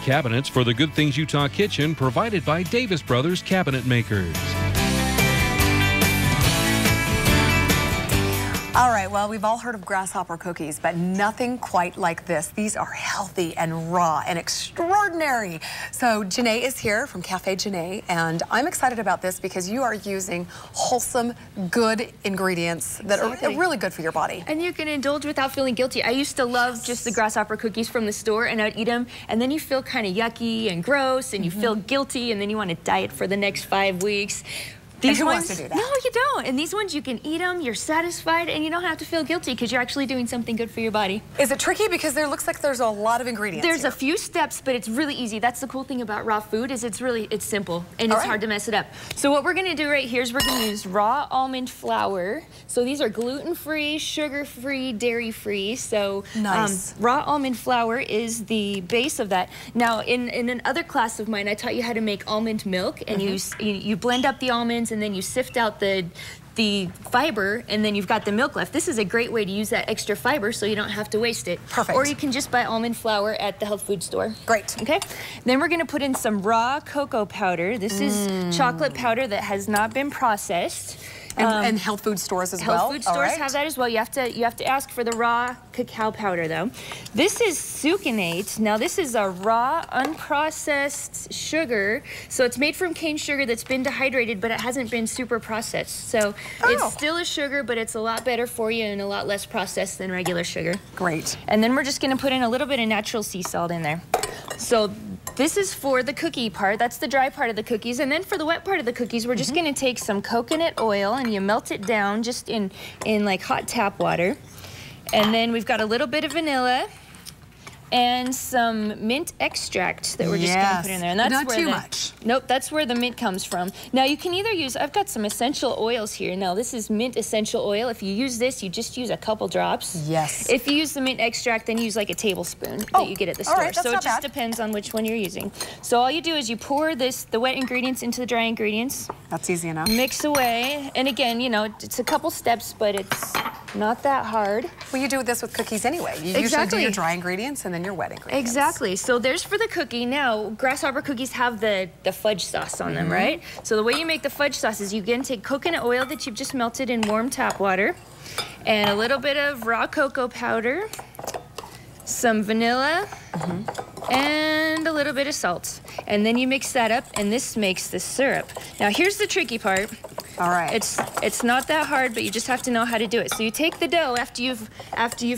cabinets for the Good Things Utah kitchen, provided by Davis Brothers Cabinet Makers. All right, well, we've all heard of grasshopper cookies, but nothing quite like this. These are healthy and raw and extraordinary. So Janae is here from Cafe Janae, and I'm excited about this because you are using wholesome, good ingredients that are really good for your body. And you can indulge without feeling guilty. I used to love just the grasshopper cookies from the store, and I'd eat them, and then you feel kind of yucky and gross, and you feel guilty, and then you want to diet for the next 5 weeks. These ones, wants to do that? No, you don't. And these ones, you can eat them, you're satisfied, and you don't have to feel guilty because you're actually doing something good for your body. Is it tricky? Because there looks like there's a lot of ingredients There's here. a few steps, but it's really easy. That's the cool thing about raw food is it's simple, and it's hard to mess it up. So what we're going to do right here is we're going to use raw almond flour. So these are gluten-free, sugar-free, dairy-free. So nice. Raw almond flour is the base of that. Now, in another class of mine, I taught you how to make almond milk, and you blend up the almonds, and then you sift out the fiber, and then you've got the milk left. This is a great way to use that extra fiber so you don't have to waste it. Perfect. Or you can just buy almond flour at the health food store. Great. Okay. Then we're going to put in some raw cocoa powder. This is chocolate powder that has not been processed. And health food stores as well. Health food stores have that as well. You have to ask for the raw cacao powder though. This is sucanate. Now this is a raw unprocessed sugar. So it's made from cane sugar that's been dehydrated, but it hasn't been super processed. So it's still a sugar, but it's a lot better for you and a lot less processed than regular sugar. Great. And then we're just going to put in a little bit of natural sea salt in there. So this is for the cookie part. That's the dry part of the cookies. And then for the wet part of the cookies, we're just going to take some coconut oil and you melt it down just in like hot tap water. And then we've got a little bit of vanilla and some mint extract that we're just going to put in there. And that's not where too much. Nope, that's where the mint comes from. Now you can either use, I've got some essential oils here. Now this is mint essential oil. If you use this, you just use a couple drops. Yes. If you use the mint extract, then use like a tablespoon that you get at the store. Right, so it just depends on which one you're using. So all you do is you pour the wet ingredients into the dry ingredients. That's easy enough. Mix away. And again, you know, it's a couple steps, but it's not that hard. Well, you do this with cookies anyway. You usually do your dry ingredients and then your wet ingredients. Exactly. So there's for the cookie. Now, grasshopper cookies have the fudge sauce on them, right? So the way you make the fudge sauce is you again take coconut oil that you've just melted in warm tap water and a little bit of raw cocoa powder, some vanilla, and a little bit of salt. And then you mix that up, and this makes the syrup. Now, here's the tricky part. All right. It's not that hard, but you just have to know how to do it. So you take the dough after you've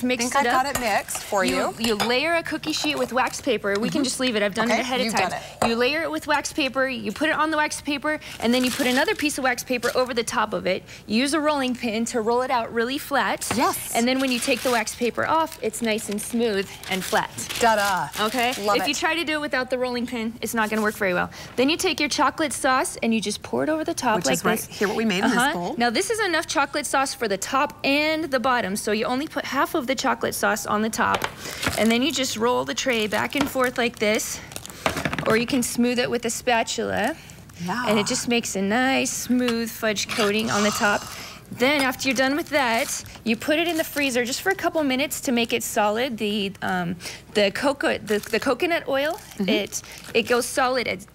mixed it up. I got it mixed for you. You layer a cookie sheet with wax paper. We can just leave it. I've done it ahead of time. You layer it with wax paper. You put it on the wax paper, and then you put another piece of wax paper over the top of it. You use a rolling pin to roll it out really flat. Yes. And then when you take the wax paper off, it's nice and smooth and flat. Ta-da. Okay. If you try to do it without the rolling pin, it's not going to work very well. Then you take your chocolate sauce and you just pour it over the top like this. Here, what we made in this bowl. Now this is enough chocolate sauce for the top and the bottom, so you only put half of the chocolate sauce on the top, and then you just roll the tray back and forth like this, or you can smooth it with a spatula, and it just makes a nice smooth fudge coating on the top. Then after you're done with that, you put it in the freezer just for a couple minutes to make it solid. The coconut oil, it goes solid at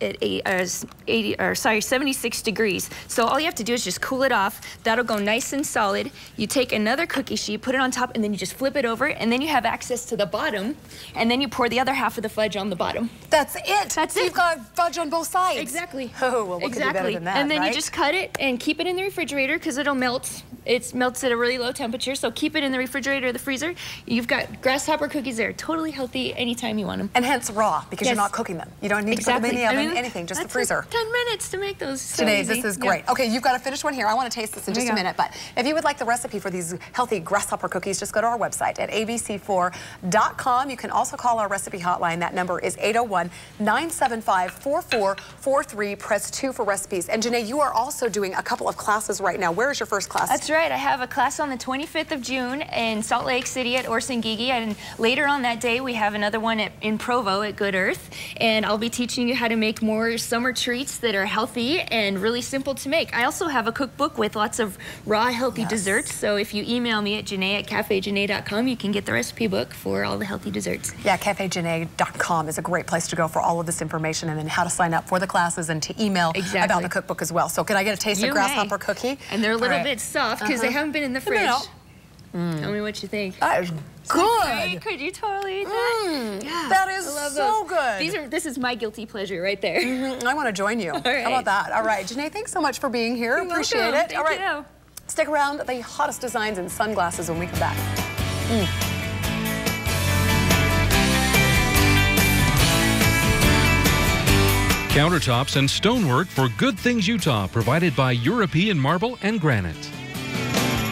76 degrees. So all you have to do is just cool it off. That'll go nice and solid. You take another cookie sheet, put it on top, and then you just flip it over, and then you have access to the bottom, and then you pour the other half of the fudge on the bottom. That's it. That's it. You've got fudge on both sides. Exactly. Oh, well, what could be better than that, and then you just cut it and keep it in the refrigerator because it'll melt. It melts at a really low temperature, so keep it in the refrigerator or the freezer. You've got grasshopper cookies that are totally healthy anytime you want them. And hence raw, because you're not cooking them. You don't need to put them in the oven, anything, just the freezer. Like 10 minutes to make those. So Today, easy. this is great. Okay, you've got a finished one here. I want to taste this in just a minute, but if you would like the recipe for these healthy grasshopper cookies, just go to our website at abc4.com. You can also call our recipe hotline. That number is 801-975-4443. Press 2 for recipes. And Janae, you are also doing a couple of classes right now. Where is your first class? That's right. I have a class on the 25th of June in Salt Lake City at Orson Gigi, and later on that day we have have another one in Provo at Good Earth, and I'll be teaching you how to make more summer treats that are healthy and really simple to make. I also have a cookbook with lots of raw, healthy desserts, so if you email me at Janae@cafejanae.com, you can get the recipe book for all the healthy desserts. Yeah, cafejanae.com is a great place to go for all of this information, and then how to sign up for the classes and to email about the cookbook as well. So can I get a taste of Grasshopper Cookie? And they're a little bit soft because they haven't been in the fridge. Tell me what you think. That is good. Right? Could you totally eat that? Yeah, that is so good. This is my guilty pleasure right there. I want to join you. How about that? All right, Janae, thanks so much for being here. Appreciate it. All right, stick around. The hottest designs in sunglasses when we come back. Countertops and stonework for Good Things Utah, provided by European Marble and Granite.